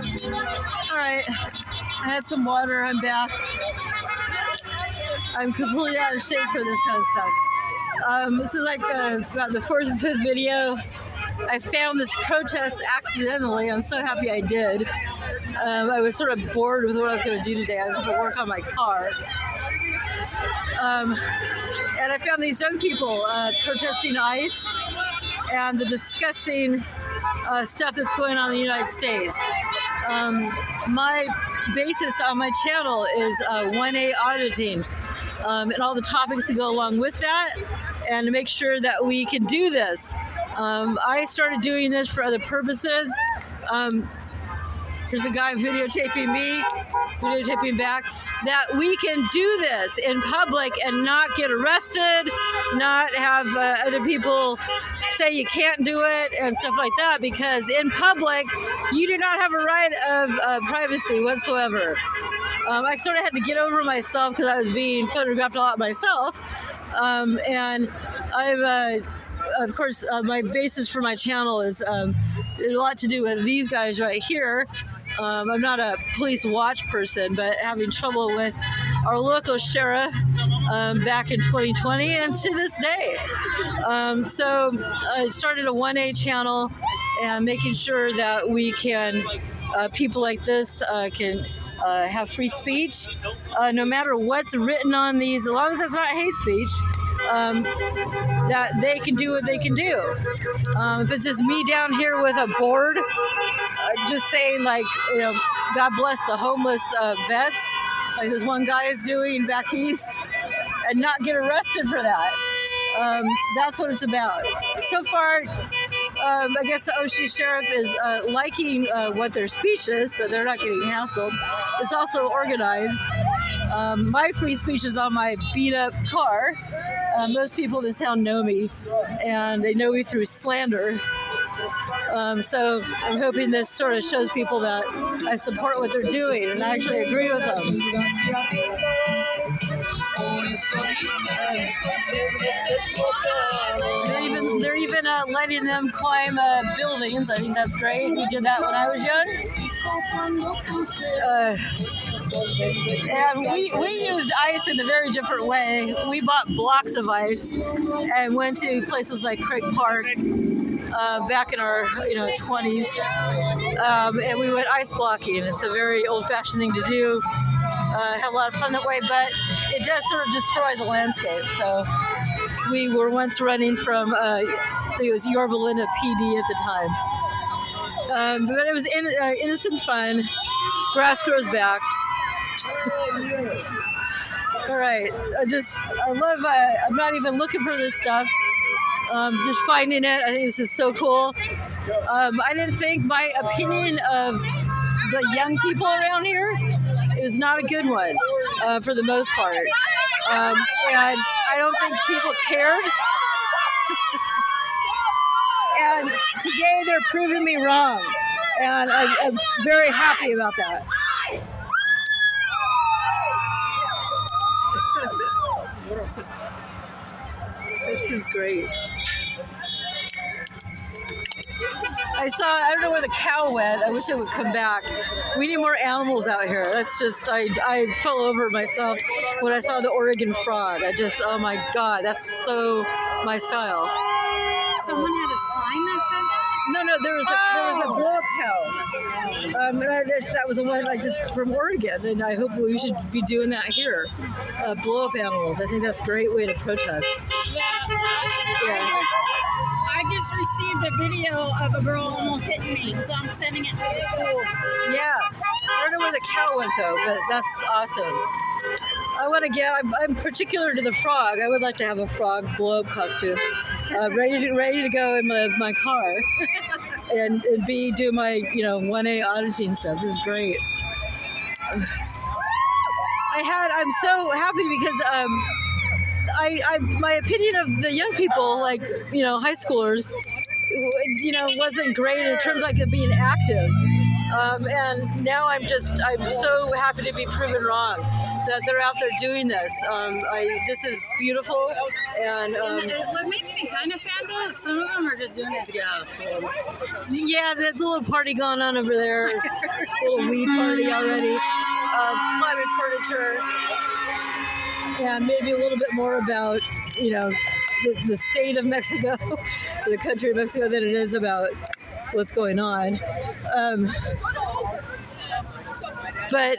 All right, I had some water. I'm back. I'm completely out of shape for this kind of stuff. This is like the fourth or fifth video. I found this protest accidentally. I'm so happy I did. I was sort of bored with what I was going to do today. I was going to work on my car. And I found these young people protesting ICE and the disgusting stuff that's going on in the United States. My basis on my channel is 1A auditing and all the topics that go along with that, and to make sure that we can do this. I started doing this for other purposes. Here's a guy videotaping me, videotaping back, that we can do this in public and not get arrested, not have other people say you can't do it and stuff like that, because in public, you do not have a right of privacy whatsoever. I sort of had to get over myself because I was being photographed a lot myself. And I've, of course, my basis for my channel is a lot to do with these guys right here. I'm not a police watch person, but having trouble with our local sheriff back in 2020 and to this day. So I started a 1A channel and making sure that we can, people like this can have free speech, no matter what's written on these, as long as it's not hate speech. That they can do what they can do. If it's just me down here with a board, just saying like, God bless the homeless vets, like this one guy is doing back east, and not get arrested for that. That's what it's about. So far, I guess the Oshie Sheriff is liking what their speech is, so they're not getting hassled. It's also organized. My free speech is on my beat-up car. Most people in this town know me, and they know me through slander. So I'm hoping this sort of shows people that I support what they're doing and I actually agree with them. They're even letting them climb buildings. I think that's great. We did that when I was young. And we used ice in a very different way. We bought blocks of ice and went to places like Craig Park back in our 20s, and we went ice blocking. It's a very old-fashioned thing to do. Had a lot of fun that way, but it does sort of destroy the landscape. So we were once running from, I think it was Yorba Linda PD at the time. But it was innocent fun. Grass grows back. All right, I love, I'm not even looking for this stuff. Just finding it, I think this is so cool. I didn't think my opinion of the young people around here is not a good one for the most part. And I don't think people cared. And today they're proving me wrong. And I'm very happy about that. This is great. I don't know where the cow went. I wish it would come back. We need more animals out here. That's just, I fell over myself when I saw the Oregon frog. Oh my God, that's so my style. Someone had a sign that said that? No, there was a blow-up cow. And that was a one just from Oregon, and I hope we should be doing that here. Blow-up animals. I think that's a great way to protest. Yeah. I just received a video of a girl almost hitting me, so I'm sending it to the school. Yeah. I don't know where the cow went, though, but that's awesome. I'm particular to the frog. I would like to have a frog blow-up costume. Ready to go in my car and do my 1A auditing stuff. This is great. I'm so happy because my opinion of the young people, like high schoolers, wasn't great in terms of being active. And now I'm so happy to be proven wrong. that they're out there doing this. This is beautiful, and what makes me kind of sad though is some of them are just doing it to get out of school. yeah, there's a little party going on over there, a little weed party already. Climate furniture, and maybe a little bit more about the state of Mexico, or the country of Mexico, than it is about what's going on. But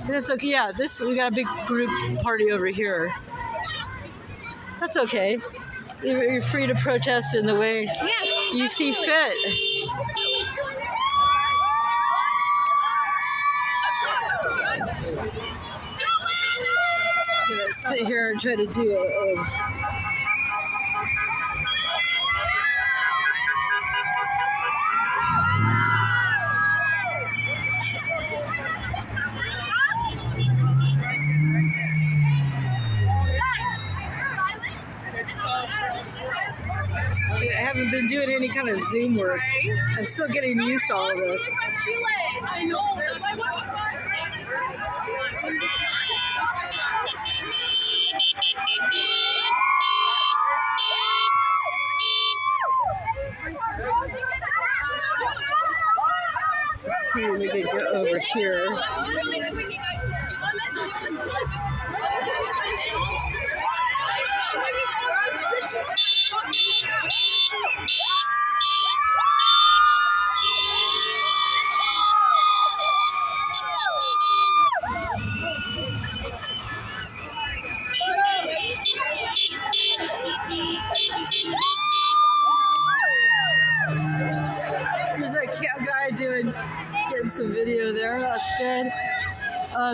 that's okay. Yeah, we got a big group party over here. That's okay. You're free to protest in the way you see fit. I'm gonna sit here and try to do I haven't been doing any kind of Zoom work. I'm still getting used to all of this. I know. Let's see if we can get over here. There's a guy getting some video there. That's good.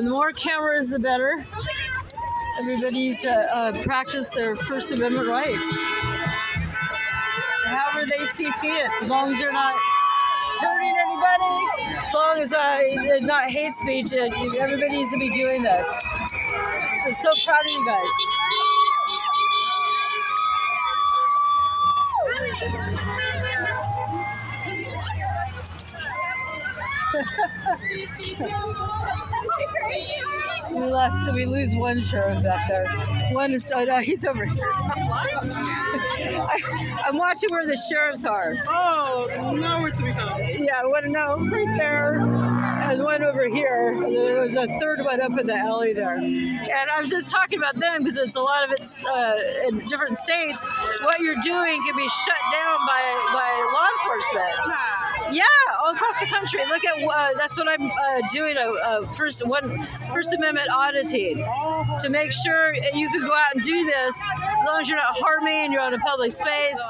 The more cameras, the better. Everybody needs to practice their First Amendment rights, however they see fit. As long as you're not hurting anybody, as long as it's not hate speech, everybody needs to be doing this. So proud of you guys. We lose one sheriff back there. One is, oh no, he's over here. I'm watching where the sheriffs are. Oh, nowhere to be found. Yeah, I want to know right there. And one over here. And there was a third one up in the alley there. And I was just talking about them because a lot of it's in different states. What you're doing can be shut down by law enforcement. Yeah, all across the country. Look at that's what I'm doing a First Amendment auditing to make sure you can go out and do this as long as you're not harming, you're on a public space.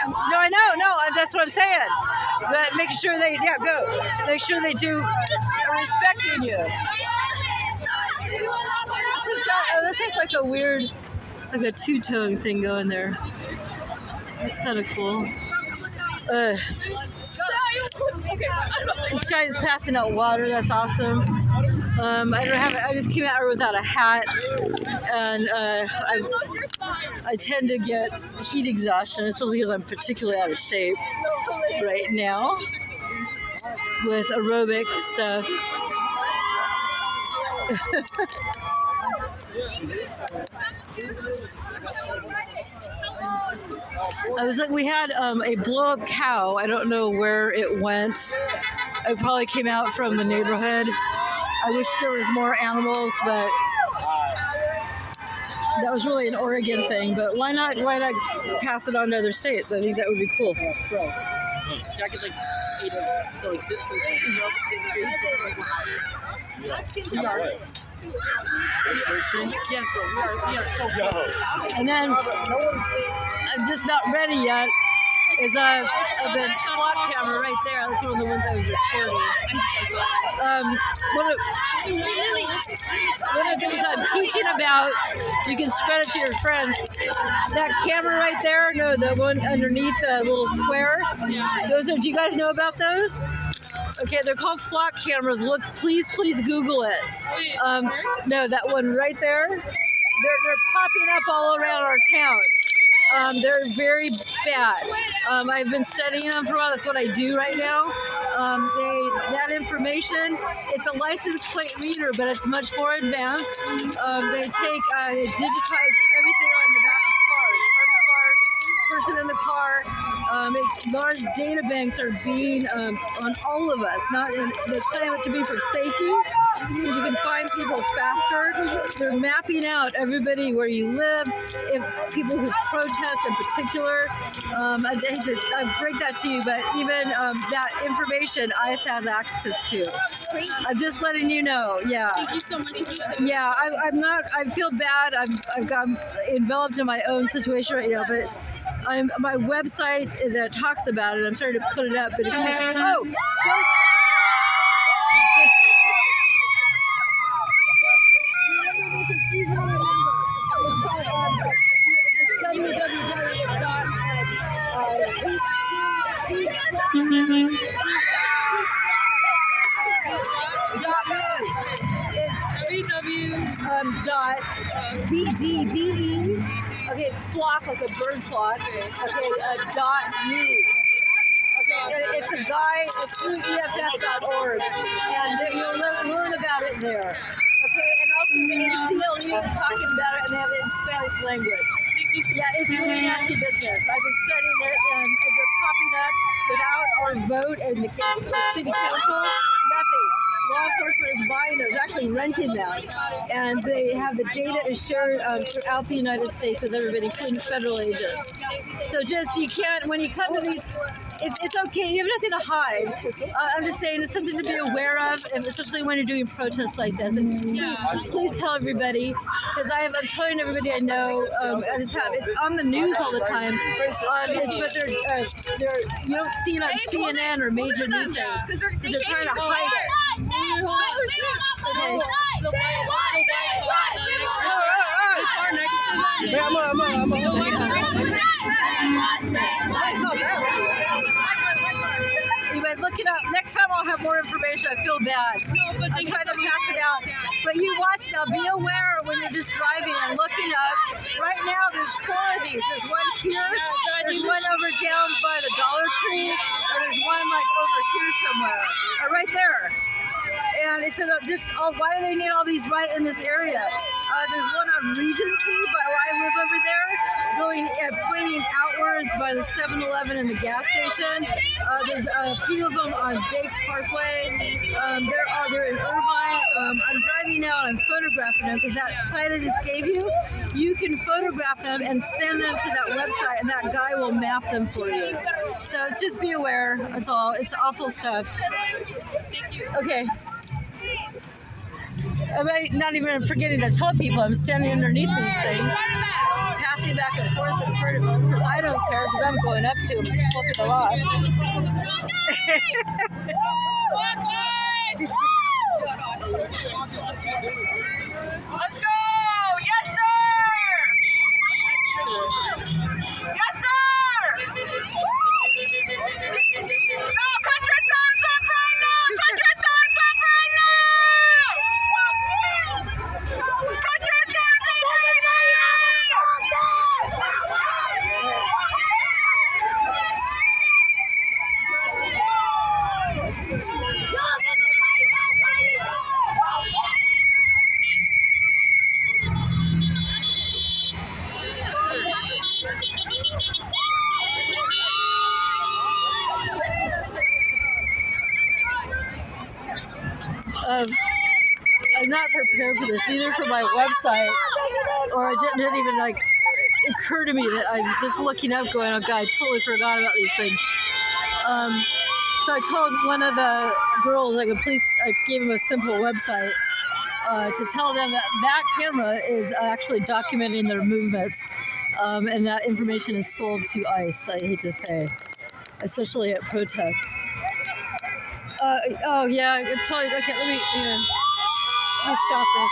No, I know, no, that's what I'm saying. But make sure make sure they do respecting you. This is like a weird, like a two-tone thing going there. That's kind of cool. This guy's passing out water. That's awesome. I just came out here without a hat, and I tend to get heat exhaustion, especially because I'm particularly out of shape right now with aerobic stuff. We had a blow-up cow. I don't know where it went. It probably came out from the neighborhood. I wish there was more animals, but that was really an Oregon thing. But why not pass it on to other states? I think that would be cool. Jack is like 8 Yes, we are so. And then I'm just not ready yet. Is a flock camera right there. That's one of the ones I was recording. One of the things I'm teaching about, you can spread it to your friends. That camera right there, no, the one underneath the little square. Those are. Do you guys know about those? Okay, they're called flock cameras. Look, please Google it. No, that one right there. They're popping up all around our town. They're very bad. I've been studying them for a while. That's what I do right now. That information, it's a license plate reader, but it's much more advanced. They digitize everything on the back of cars, person in the car. Large data banks are being on all of us. They claim it to be for safety, because you can find people faster. They're mapping out everybody where you live, if people who protest in particular. I hate to break that to you, but even that information ICE has access to. Great. I'm just letting you know. Yeah. Thank you so much. Yeah, I'm not. I feel bad. I've got enveloped in my own situation right now, but my website that talks about it. I'm sorry to put it up, but if you www.dde. Okay, flock like a bird flock. Okay, .me. Okay, it's a guy. It's through EFF.org, and you'll learn about it there. Okay, and also the ACLU is talking about it, and they have it in Spanish language. Yeah, it's really nasty business. I've been studying it, and they're popping up without our vote and the city council. Nothing. Law enforcement is buying those, actually renting them, and they have the data is shared throughout the United States with everybody, including federal agents. So you can't, when you come to these, it's okay, you have nothing to hide. I'm just saying it's something to be aware of, and especially when you're doing protests like this. Please tell everybody, because I'm telling everybody I know, it's on the news all the time, but you don't see it on CNN or major news things, because they're trying to hide it. Okay. Anyway, look it up. Next time I'll have more information. I feel bad. I'm trying to pass it out. But you watch now. Be aware when you're just driving and looking up. Right now, there's 4 of these. There's one here. There's one over down by the Dollar Tree. And there's one like over here somewhere. Right there. And it's why do they need all these right in this area? There's one on Regency, by where I live over there, pointing outwards by the 7-Eleven and the gas station. There's a few of them on Bake Parkway. They're in Irvine. I'm driving now and I'm photographing them, because that site I just gave you, you can photograph them and send them to that website, and that guy will map them for you. So just be aware. That's all. It's awful stuff. Thank you. Okay. I'm not even forgetting to tell people I'm standing underneath these things, passing back and forth in front of them, because I don't care, because I'm going up to them and flipping them off. Let's go! Yes, sir! Yes, sir! No, put your thumbs up right now! Put your thumbs up right now! Put your thumbs up right I'm not prepared for this, either for my website, or it didn't even occur to me that I'm just looking up going, oh God, I totally forgot about these things. So I told one of the girls, I gave him a simple website to tell them that camera is actually documenting their movements, and that information is sold to ICE, I hate to say, especially at protests. Oh yeah, I'm totally, okay, let me stop this.